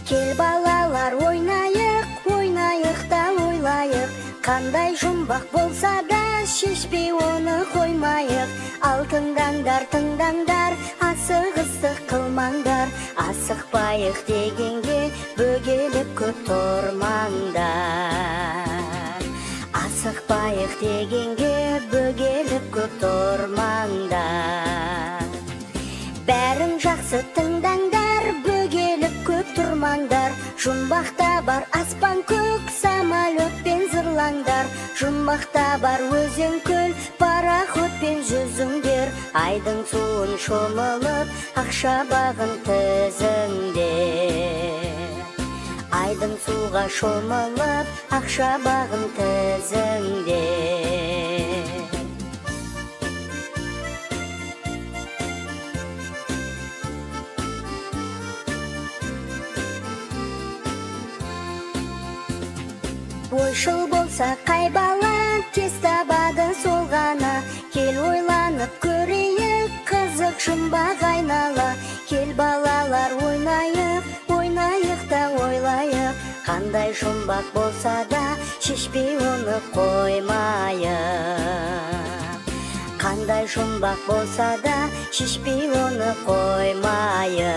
Кел балалар ойнайық, ойнайық та ойлайық. Қандай жұмбақ болса да шешпей оны қоймайық. Ал тыңдаңдар, тыңдаңдар, асығыстық қылмаңдар. Асықпайық дегенге бөгеліп көп тұрмаңдар. Асықпайық дегенге бөгеліп көп тұрмаңдар. Бәрін жақсы тыңдаңдар, бөгеліп көп тұрмаңдар. Жұмбақта бар аспан көк, самолетпен зырлаңдар. Жұмбақта бар өзен көл, пароходпен жүзіңдер. Айдың суын шомылып, ақша бағын тізіңдер. Айдың суға шомылып, ақша бағын тізіңдер. Ойшыл болса қай бала, тез табады сол ғана. Кел ойланып көрейік, қызық жұмбақ айнала. Кел балалар ойнайық, ойнайық та ойлайық. Қандай жұмбақ болса да шешпей оны қоймайық. Қандай жұмбақ болса да шешпей оны қоймайық.